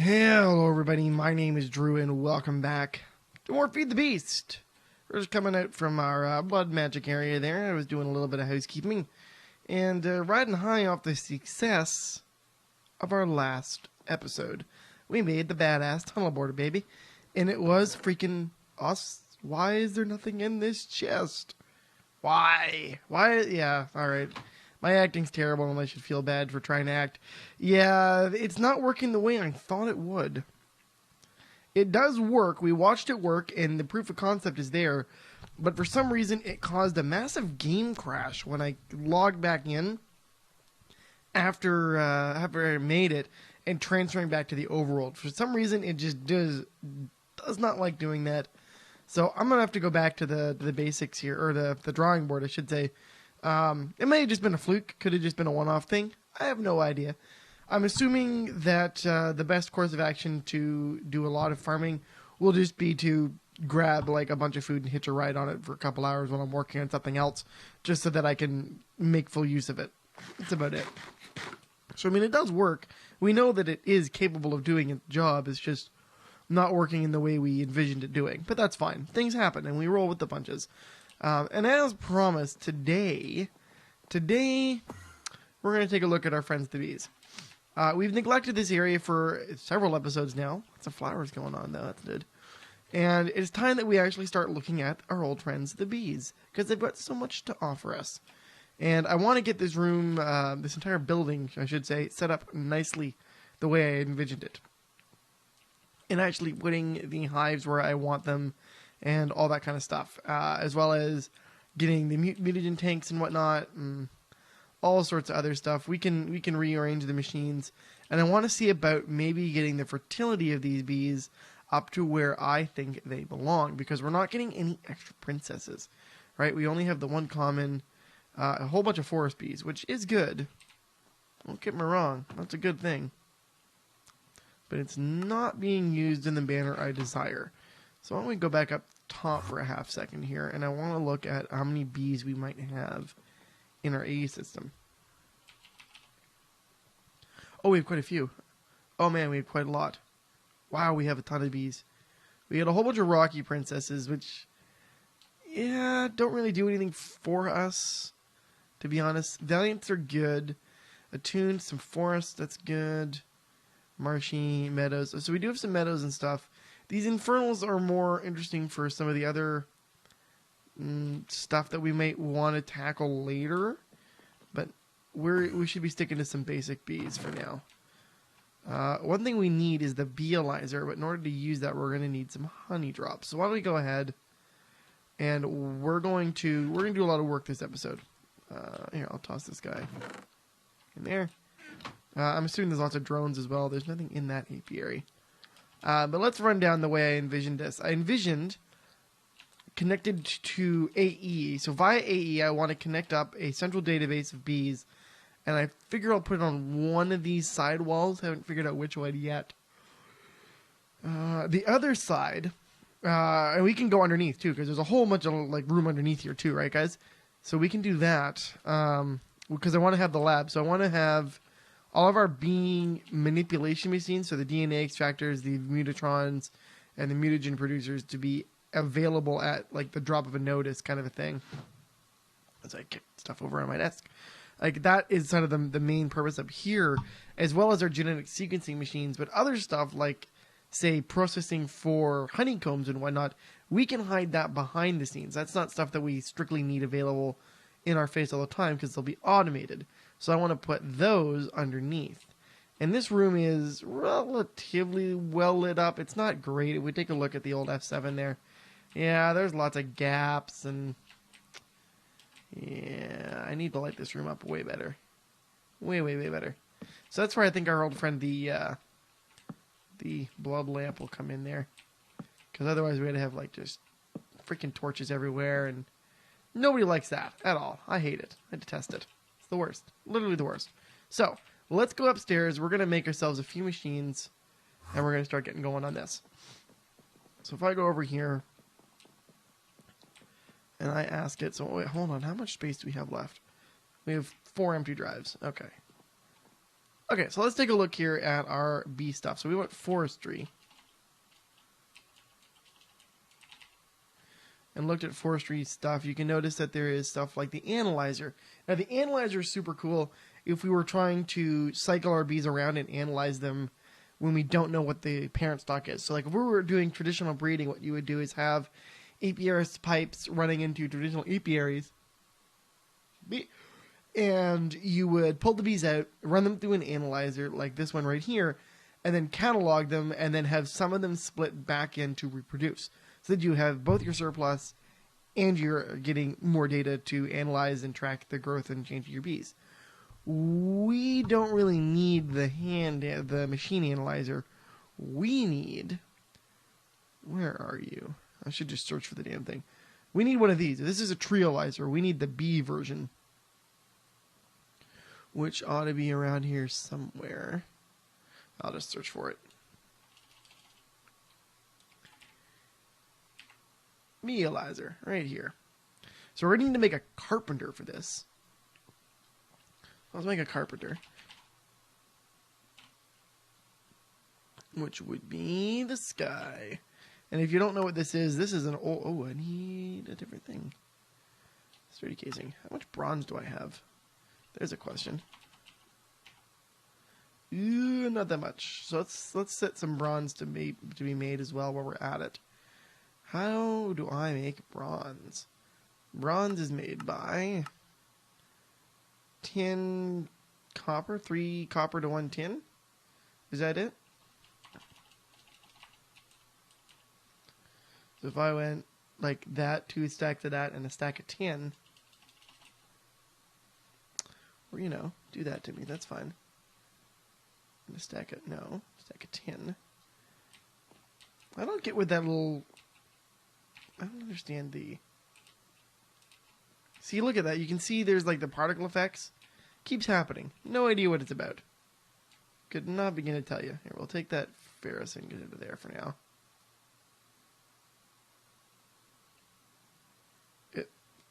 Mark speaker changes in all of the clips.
Speaker 1: Hello everybody, my name is Drew and welcome back to more Feed the Beast. We're just coming out from our blood magic area there. I was doing a little bit of housekeeping and riding high off the success of our last episode. We made the badass tunnel border, baby, and it was freaking us. Why is there nothing in this chest? Why? Yeah, alright. My acting's terrible and I should feel bad for trying to act. Yeah, it's not working the way I thought it would. It does work. We watched it work and the proof of concept is there. But for some reason it caused a massive game crash when I logged back in after I made it and transferring back to the overworld. For some reason it just does not like doing that. So I'm going to have to go back to the basics here, or the drawing board I should say. It may have just been a fluke. Could have just been a one-off thing. I have no idea. I'm assuming that the best course of action to do a lot of farming will just be to grab like a bunch of food and hitch a ride on it for a couple hours while I'm working on something else, just so that I can make full use of it. That's about it. So, I mean, it does work. We know that it is capable of doing its job. It's just not working in the way we envisioned it doing. But that's fine. Things happen, and we roll with the punches. And as promised, today, we're going to take a look at our friends the bees. We've neglected this area for several episodes now. Lots of flowers going on, though. That's good. And it's time that we actually start looking at our old friends the bees, because they've got so much to offer us. And I want to get this room, this entire building, I should say, set up nicely the way I envisioned it. And actually putting the hives where I want them, and all that kind of stuff, as well as getting the mutagen tanks and whatnot, and all sorts of other stuff. We can rearrange the machines, and I want to see about maybe getting the fertility of these bees up to where I think they belong, because we're not getting any extra princesses, right? We only have the one common, a whole bunch of forest bees, which is good. Don't get me wrong, that's a good thing. But it's not being used in the manner I desire. So why don't we go back up top for a half second here, and I want to look at how many bees we might have in our AE system. Oh, we have quite a few. Oh man, we have quite a lot. Wow, we have a ton of bees. We had a whole bunch of rocky princesses, which, yeah, don't really do anything for us, to be honest. Valiants are good. Attuned, some forest, that's good. Marshy, meadows. So we do have some meadows and stuff. These infernals are more interesting for some of the other stuff that we might want to tackle later. But we should be sticking to some basic bees for now. One thing we need is the beealyzer, but in order to use that, we're going to need some honey drops. So why don't we go ahead and we're going to do a lot of work this episode. Here, I'll toss this guy in there. I'm assuming there's lots of drones as well. There's nothing in that apiary. But let's run down the way I envisioned this. I envisioned connected to AE. So via AE, I want to connect up a central database of bees. And I figure I'll put it on one of these side walls. Haven't figured out which one yet. The other side, and we can go underneath too, because there's a whole bunch of like room underneath here too, right, guys? So we can do that because I want to have the lab. So I want to have all of our bee manipulation machines, so the DNA extractors, the mutatrons, and the mutagen producers, to be available at like the drop of a notice, kind of a thing. As I kick stuff over on my desk, like that is kind of the main purpose up here, as well as our genetic sequencing machines. But other stuff like, say, processing for honeycombs and whatnot, we can hide that behind the scenes. That's not stuff that we strictly need available in our face all the time, because they'll be automated. So I want to put those underneath. And this room is relatively well lit up. It's not great. If we take a look at the old F7 there, yeah, there's lots of gaps, and yeah, I need to light this room up way better. Way better. So that's where I think our old friend, the blood lamp, will come in there. Because otherwise we'd have like just freaking torches everywhere, and nobody likes that at all. I hate it. I detest it. It's the worst. Literally the worst. So, let's go upstairs. We're going to make ourselves a few machines, and we're going to start getting going on this. So if I go over here, and I ask it, so wait, hold on, how much space do we have left? We have 4 empty drives. Okay. Okay, so let's take a look here at our bee stuff. So we want forestry. And looked at forestry stuff, you can notice that there is stuff like the analyzer. Now, the analyzer is super cool if we were trying to cycle our bees around and analyze them when we don't know what the parent stock is. So, like, if we were doing traditional breeding, what you would do is have apiarist pipes running into traditional apiaries, and you would pull the bees out, run them through an analyzer, like this one right here, and then catalog them, and then have some of them split back in to reproduce. So that you have both your surplus and you're getting more data to analyze and track the growth and change of your bees. We don't really need the machine analyzer. We need, where are you? I should just search for the damn thing. We need one of these. This is a treealyzer. We need the bee version, which ought to be around here somewhere. I'll just search for it. Mealizer, right here. So we're going to need to make a carpenter for this. Let's make a carpenter. Which would be the sky. And if you don't know what this is an old... Oh, I need a different thing. Sturdy casing. How much bronze do I have? There's a question. Ooh, not that much. So let's set some bronze to be made as well while we're at it. How do I make bronze? Bronze is made by tin copper, 3 copper to 1 tin. Is that it? So if I went like that, 2 stacks of that, and a stack of tin, or, you know, do that to me, that's fine. And a stack of, no, stack of tin. I don't get what that little... I don't understand the... See, look at that. You can see there's like the particle effects. Keeps happening. No idea what it's about. Could not begin to tell you. Here, we'll take that ferrous and get it there for now.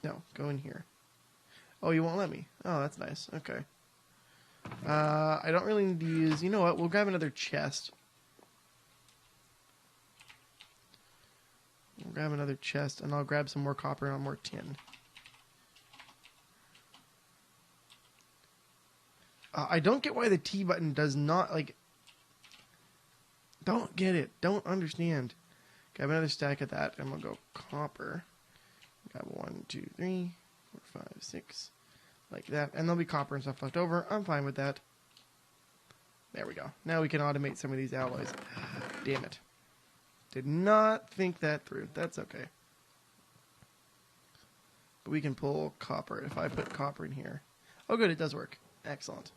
Speaker 1: No, go in here. Oh, you won't let me. Oh, that's nice. Okay. I don't really need to use... You know what? We'll grab another chest. We'll grab another chest, and I'll grab some more copper and more tin. I don't get why the T button does not, like... Don't get it. Don't understand. Grab another stack of that, and we'll go copper. Grab 1, 2, 3, 4, 5, 6. Like that. And there'll be copper and stuff left over. I'm fine with that. There we go. Now we can automate some of these alloys. Damn it. Did not think that through. That's okay. But we can pull copper if I put copper in here. Oh good, it does work. Excellent.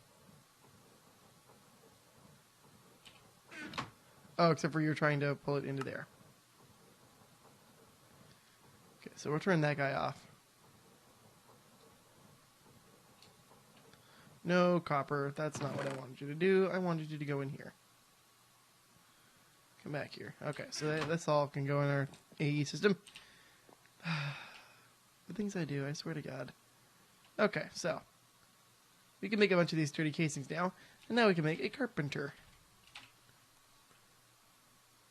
Speaker 1: Oh, except for you're trying to pull it into there. Okay, so we'll turn that guy off. No, copper. That's not what I wanted you to do. I wanted you to go in here. Come back here. Okay, so this all can go in our AE system. The things I do, I swear to God. Okay, so. We can make a bunch of these sturdy casings now. And now we can make a carpenter.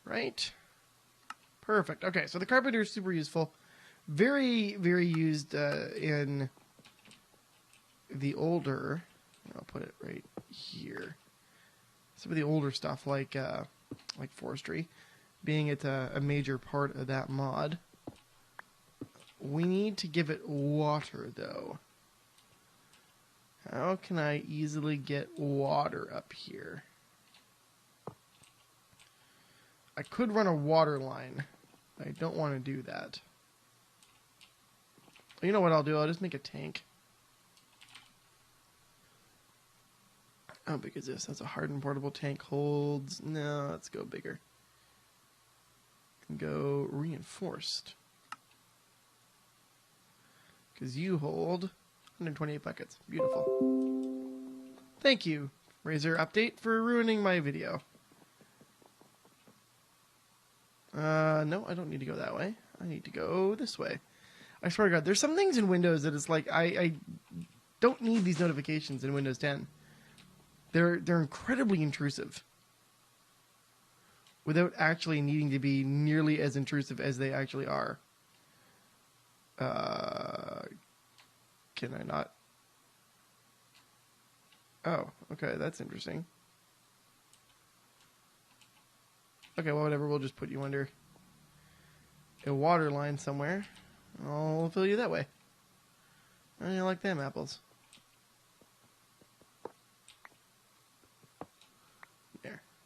Speaker 1: Right? Perfect. Okay, so the carpenter is super useful. Very, very used in the older... I'll put it right here. Some of the older stuff, like forestry, being it's a major part of that mod. We need to give it water, though. How can I easily get water up here? I could run a water line. I don't want to do that. You know what I'll do? I'll just make a tank. How big is this? That's a hardened portable tank. Holds... No, let's go bigger. Go reinforced. Because you hold 128 buckets. Beautiful. Thank you, Razor Update, for ruining my video. No, I don't need to go that way. I need to go this way. I swear to God, there's some things in Windows that it's like, I don't need these notifications in Windows 10. they're incredibly intrusive without actually needing to be nearly as intrusive as they actually are. Can I not? Oh, okay, that's interesting. Okay, well, whatever, we'll just put you under a water line somewhere. I'll fill you that way. I like them apples.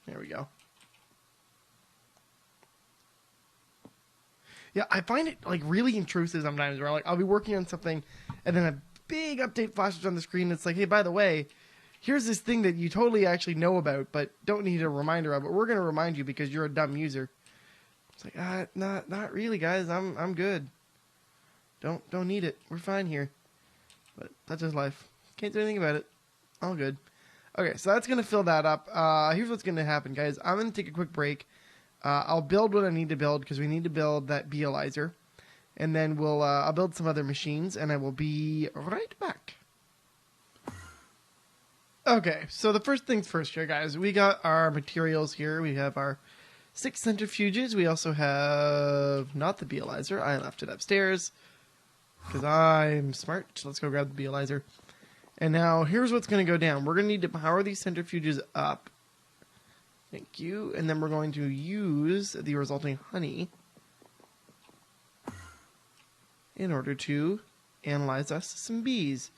Speaker 1: There we go. Yeah, I find it like really intrusive sometimes where like I'll be working on something and then a big update flashes on the screen. It's like, hey, by the way, here's this thing that you totally actually know about but don't need a reminder of, but we're going to remind you because you're a dumb user. It's like, not really, guys. I'm good. Don't need it. We're fine here. But that's just life. Can't do anything about it. All good. Okay, so that's going to fill that up. Here's what's going to happen, guys. I'm going to take a quick break. I'll build what I need to build because we need to build that Bealyzer. And then I'll build some other machines, and I will be right back. Okay, so the first things first here, guys. We got our materials here. We have our 6 centrifuges. We also have not the Bealyzer. I left it upstairs because I'm smart. So let's go grab the Bealyzer. And now here's what's going to go down. We're going to need to power these centrifuges up. Thank you. And then we're going to use the resulting honey in order to analyze us some bees.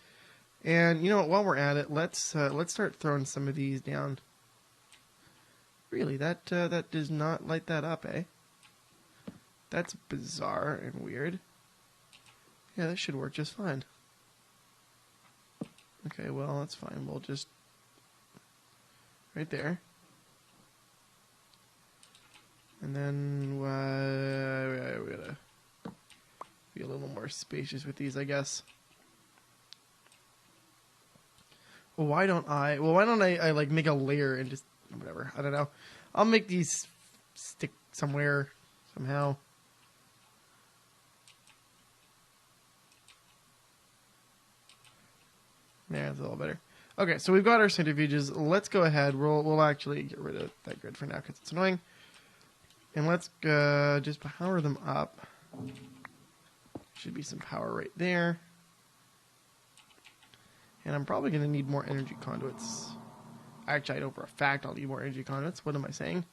Speaker 1: And you know what? While we're at it, let's start throwing some of these down. Really, that does not light that up, eh? That's bizarre and weird. Yeah, that should work just fine. Okay, well, that's fine. We'll just... right there. And then we gotta be a little more spacious with these, I guess. Well, why don't I like make a layer and just... whatever. I don't know. I'll make these stick somewhere, somehow. Yeah, it's a little better. Okay, so we've got our centrifuges. Let's go ahead. We'll actually get rid of that grid for now because it's annoying. And let's just power them up. Should be some power right there. And I'm probably going to need more energy conduits. Actually, I know for a fact I'll need more energy conduits. What am I saying?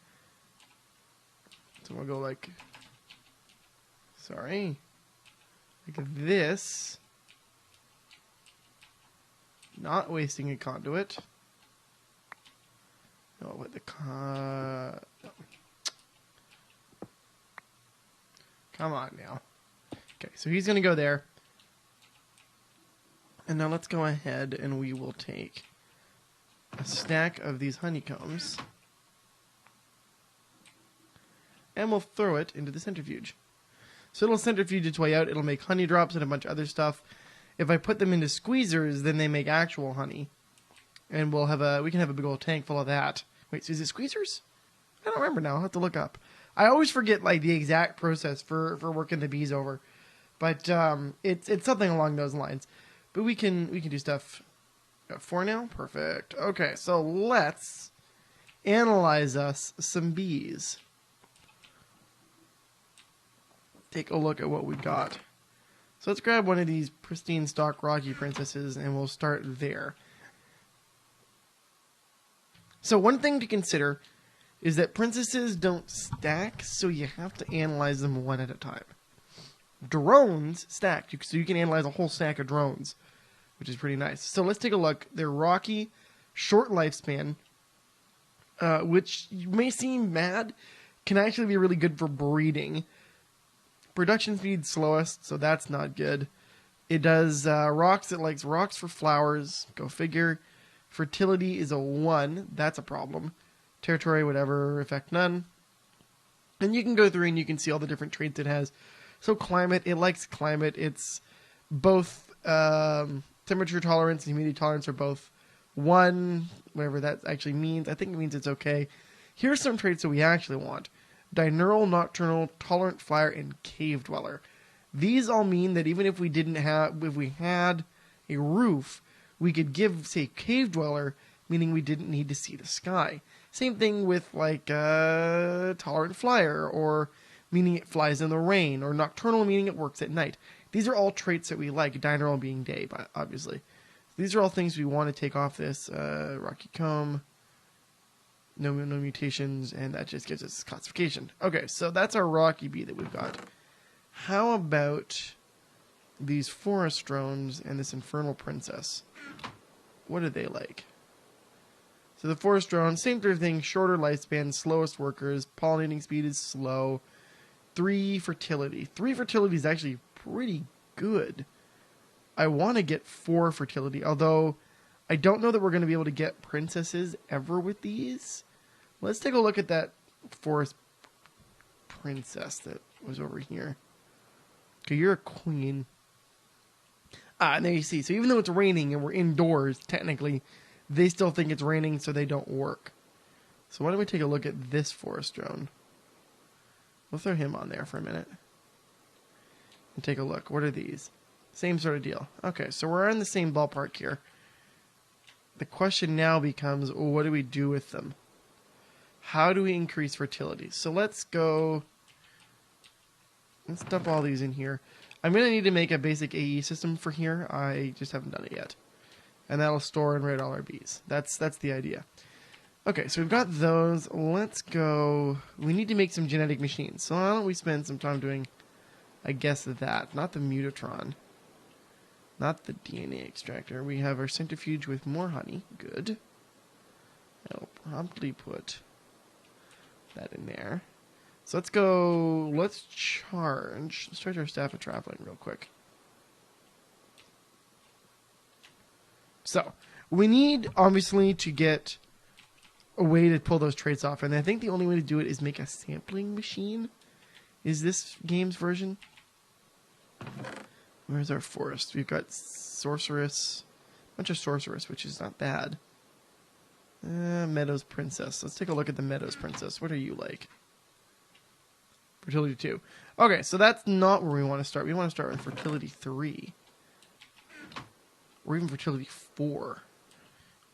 Speaker 1: So we'll go like... sorry. Like this. Not wasting a conduit. No, what the no. Come on now. Okay, so he's going to go there. And now let's go ahead and we will take a stack of these honeycombs. And we'll throw it into the centrifuge. So it'll centrifuge its way out. It'll make honey drops and a bunch of other stuff. If I put them into squeezers, then they make actual honey. And we can have a big old tank full of that. Wait, so is it squeezers? I don't remember now. I'll have to look up. I always forget like the exact process for working the bees over. But it's something along those lines. But we can do stuff. Got 4 now? Perfect. Okay, so let's analyze us some bees. Take a look at what we got. So let's grab one of these pristine stock Rocky Princesses and we'll start there. So one thing to consider is that princesses don't stack, so you have to analyze them one at a time. Drones stack, so you can analyze a whole stack of drones, which is pretty nice. So let's take a look. They're Rocky, short lifespan, which may seem mad, can actually be really good for breeding. Production speed slowest, so that's not good. It does rocks. It likes rocks for flowers. Go figure. Fertility is a 1. That's a problem. Territory, whatever, effect none. And you can go through and you can see all the different traits it has. So climate, it likes climate. It's both temperature tolerance and humidity tolerance are both 1, whatever that actually means. I think it means it's okay. Here's some traits that we actually want. Diurnal, nocturnal, tolerant flyer, and cave dweller. These all mean that even if we had a roof, we could give, say, cave dweller meaning we didn't need to see the sky. Same thing with like tolerant flyer, or meaning it flies in the rain, or nocturnal, meaning it works at night. These are all traits that we like, diurnal being day, obviously. These are all things we want to take off this rocky comb. No mutations, and that just gives us classification. Okay, so that's our rocky bee that we've got. How about these forest drones and this infernal princess? What are they like? So the forest drone, same sort of thing, shorter lifespan, slowest workers, pollinating speed is slow, 3 fertility. 3 fertility is actually pretty good. I want to get 4 fertility, although I don't know that we're going to be able to get princesses ever with these. Let's take a look at that forest princess that was over here. Okay, you're a queen. And there you see. So even though it's raining and we're indoors, technically, they still think it's raining, so they don't work. So why don't we take a look at this forest drone? We'll throw him on there for a minute. And take a look. What are these? Same sort of deal. Okay, so we're in the same ballpark here. The question now becomes, well, what do we do with them? How do we increase fertility? So let's go... Let's dump all these in here. I'm going to need to make a basic AE system for here. I just haven't done it yet. And that'll store and write all our bees. That's the idea. Okay, so we've got those. Let's go... We need to make some genetic machines. So why don't we spend some time doing, I guess, that. Not the mutatron. Not the DNA extractor. We have our centrifuge with more honey. Good. I'll promptly put that in there. So let's go... Let's charge our staff of traveling real quick. So, we need, obviously, to get a way to pull those traits off. And I think the only way to do it is make a sampling machine. Is this game's version? Where's our forest? We've got sorceress. A bunch of sorceress, which is not bad. Meadows Princess. Let's take a look at the Meadows Princess. What are you like? Fertility 2. Okay, so that's not where we want to start. We want to start with Fertility 3. Or even Fertility 4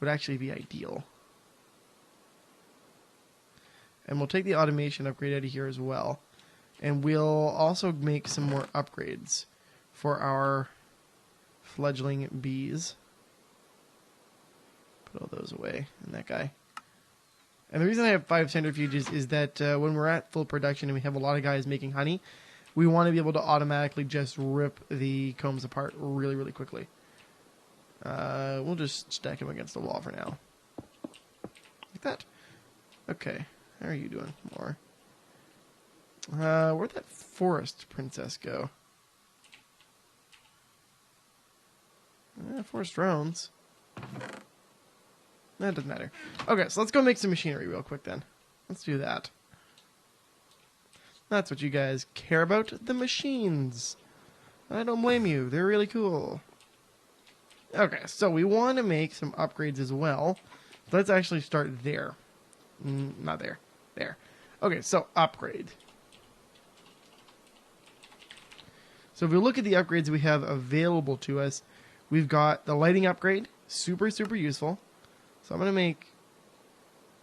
Speaker 1: would actually be ideal. And we'll take the automation upgrade out of here as well. And we'll also make some more upgrades for our fledgling bees. Put all those away. And that guy. And the reason I have 5 centrifuges is that when we're at full production and we have a lot of guys making honey, we want to be able to automatically just rip the combs apart really, really quickly. We'll just stack them against the wall for now. Like that. Okay. How are you doing? More. Where'd that forest princess go? Forest drones. That doesn't matter. Okay, so let's go make some machinery real quick then. Let's do that. That's what you guys care about, the machines. I don't blame you. They're really cool. Okay, so we want to make some upgrades as well. Let's actually start there. Not there. There. Okay, so upgrade. So if we look at the upgrades we have available to us, we've got the lighting upgrade. Super, super useful. So I'm going to make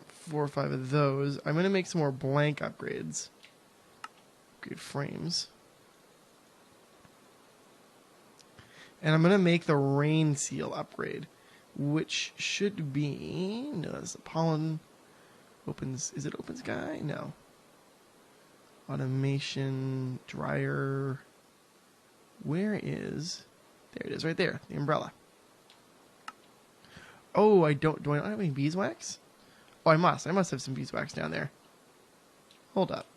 Speaker 1: 4 or 5 of those. I'm going to make some more blank upgrades. Upgrade frames. And I'm going to make the rain seal upgrade, which should be... No, that's the pollen. Opens... Is it open sky? No. Automation, dryer. Where is... There it is, right there. The umbrella. Oh, I don't have any beeswax? Oh, I must have some beeswax down there. Hold up.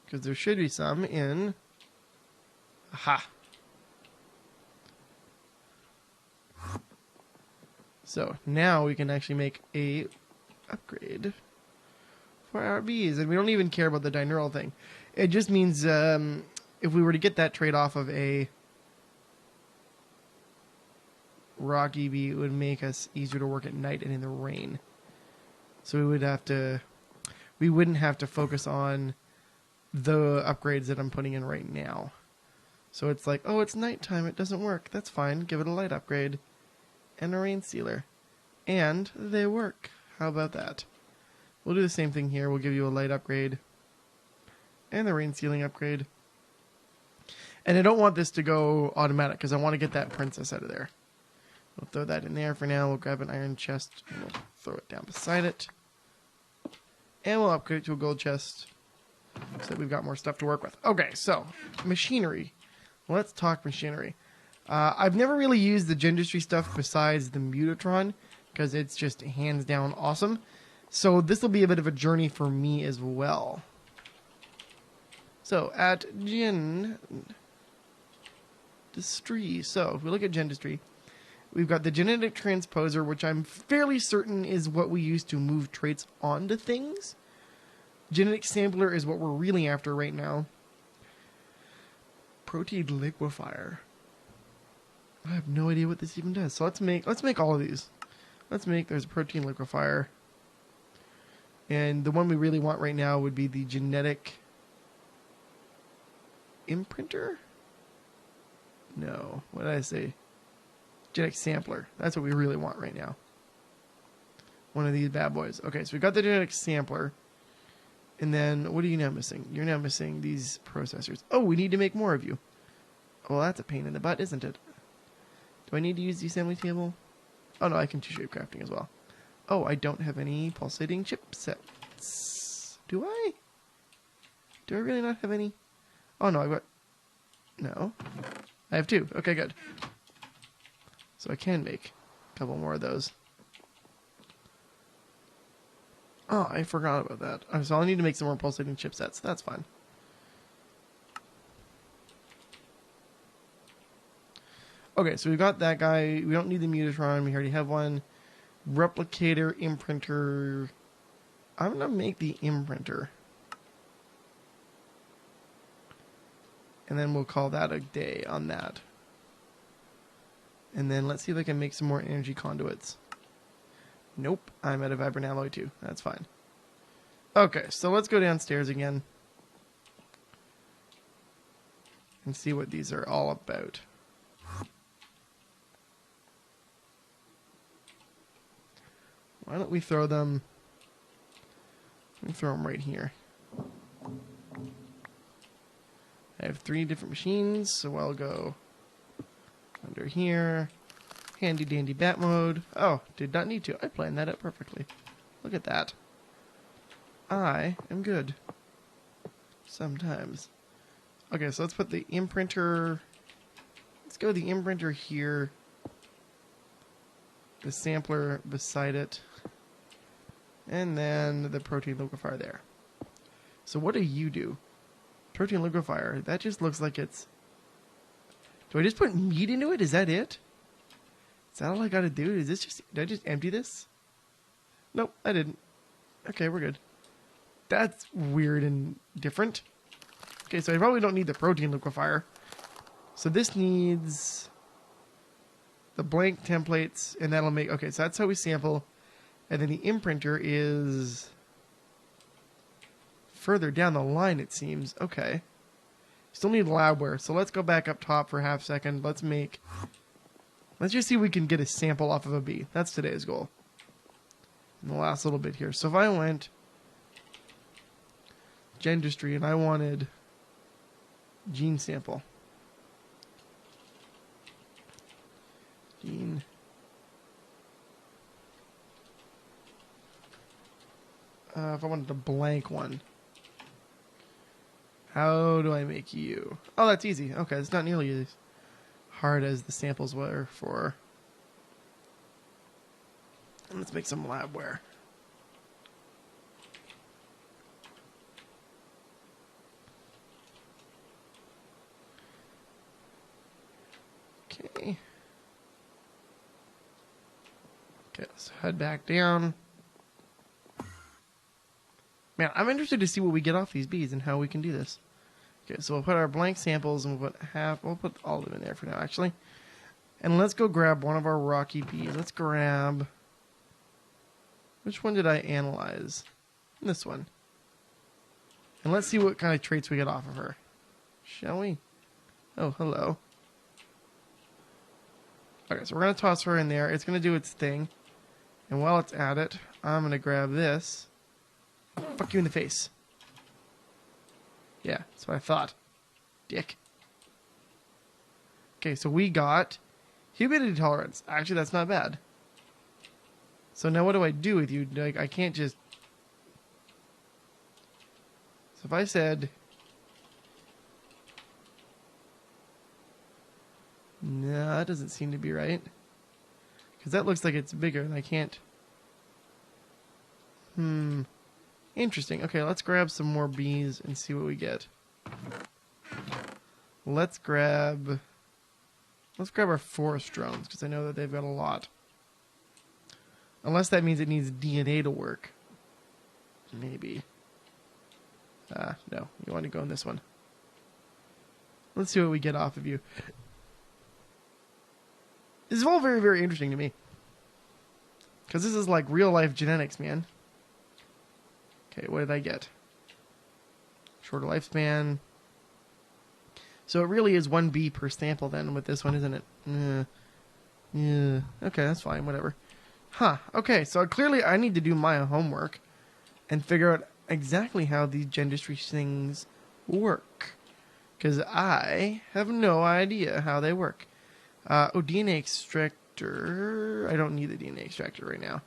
Speaker 1: Because there should be some in... Aha. So, now we can actually make a upgrade for our bees. And we don't even care about the dineural thing. It just means if we were to get that trait off of a rocky bee, it would make us easier to work at night and in the rain. So we wouldn't have to focus on the upgrades that I'm putting in right now. So it's like, oh, it's nighttime, it doesn't work. That's fine, give it a light upgrade. And a rain sealer. And they work. How about that? We'll do the same thing here. We'll give you a light upgrade. And the rain sealing upgrade. And I don't want this to go automatic because I want to get that princess out of there. We'll throw that in there for now. We'll grab an iron chest and we'll throw it down beside it. And we'll upgrade it to a gold chest so that we've got more stuff to work with. Okay, so machinery. Let's talk machinery. I've never really used the Gendustry stuff besides the Mutatron because it's just hands down awesome. So this will be a bit of a journey for me as well. So at Gendustry, so if we look at Gendustry, we've got the genetic transposer, which I'm fairly certain is what we use to move traits onto things. Genetic sampler is what we're really after right now. Protein liquefier. I have no idea what this even does. So let's make all of these. There's a protein liquefier. And the one we really want right now would be the genetic imprinter? No. What did I say? Genetic sampler. That's what we really want right now. One of these bad boys. Okay, so we got the genetic sampler. And then, what are you now missing? You're now missing these processors. Oh, we need to make more of you. Well, that's a pain in the butt, isn't it? Do I need to use the assembly table? Oh, no, I can two-shape crafting as well. Oh, I don't have any pulsating chipsets. Do I? Do I really not have any? Oh, no, I've got... No. I have two. Okay, good. So I can make a couple more of those. Oh, I forgot about that. So I'll need to make some more pulsating chipsets. That's fine. Okay, so we've got that guy. We don't need the Mutatron. We already have one. Replicator, imprinter. I'm going to make the imprinter. And then we'll call that a day on that. And then let's see if I can make some more energy conduits. Nope, I'm out of vibranalloy too. That's fine. Okay, so let's go downstairs again. And see what these are all about. Why don't we throw them... Let me throw them right here. I have 3 different machines, so I'll go under here. Handy dandy bat mode. Oh, did not need to. I planned that out perfectly. Look at that. I am good. Sometimes. Okay, so let's put the imprinter... Let's go with the imprinter here. The sampler beside it. And then the protein liquefier there. So what do you do? Protein liquefier. That just looks like it's... Do I just put meat into it? Is that it? Is that all I gotta do? Is this just... Did I just empty this? Nope, I didn't. Okay, we're good. That's weird and different. Okay, so I probably don't need the protein liquefier. So this needs... the blank templates, and that'll make... Okay, so that's how we sample. And then the imprinter is... further down the line, it seems. Okay. Still need labware, so let's go back up top for a half second. Let's just see if we can get a sample off of a bee. That's today's goal. In the last little bit here. So if I went... Gendustry, and I wanted... gene sample. Gene... if I wanted a blank one. How do I make you? Oh, that's easy. Okay, it's not nearly as hard as the samples were for... And let's make some labware. Okay. Okay, let's head back down. Man, I'm interested to see what we get off these bees and how we can do this. Okay, so we'll put our blank samples and we'll put all of them in there for now, actually. And let's go grab one of our rocky bees. Let's grab... Which one did I analyze? This one. And let's see what kind of traits we get off of her. Shall we? Oh, hello. Okay, so we're going to toss her in there. It's going to do its thing. And while it's at it, I'm going to grab this. Fuck you in the face. Yeah, that's what I thought. Dick. Okay, so we got humidity tolerance. Actually, that's not bad. So now what do I do with you? Like, I can't just... So if I said... No, that doesn't seem to be right. Because that looks like it's bigger and I can't... Interesting. Okay, let's grab some more bees and see what we get. Let's grab our forest drones, because I know that they've got a lot. Unless that means it needs DNA to work. Maybe. No. You want to go in this one. Let's see what we get off of you. This is all very, very interesting to me. Because this is like real-life genetics, man. Okay, what did I get? Shorter lifespan. So it really is 1 bee per sample then with this one, isn't it? Yeah. Okay, that's fine. Whatever. Huh. Okay, so clearly I need to do my homework and figure out exactly how these gendistry things work. Because I have no idea how they work. DNA extractor. I don't need the DNA extractor right now.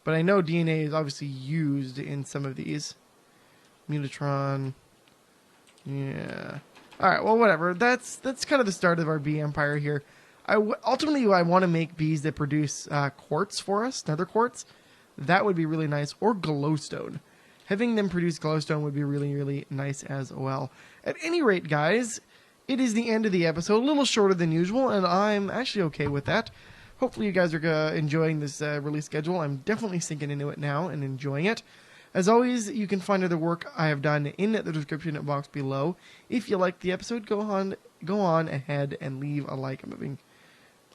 Speaker 1: But I know DNA is obviously used in some of these. Mutatron. Yeah. Alright, well, whatever. That's kind of the start of our bee empire here. Ultimately, I want to make bees that produce quartz for us, nether quartz. That would be really nice. Or glowstone. Having them produce glowstone would be really, really nice as well. At any rate, guys, it is the end of the episode. A little shorter than usual, and I'm actually okay with that. Hopefully you guys are enjoying this release schedule. I'm definitely sinking into it now and enjoying it. As always, you can find other work I have done in the description box below. If you liked the episode, go on ahead and leave a like. I'm having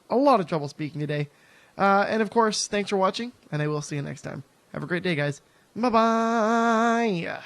Speaker 1: a lot of trouble speaking today. And of course, thanks for watching, and I will see you next time. Have a great day, guys. Bye-bye.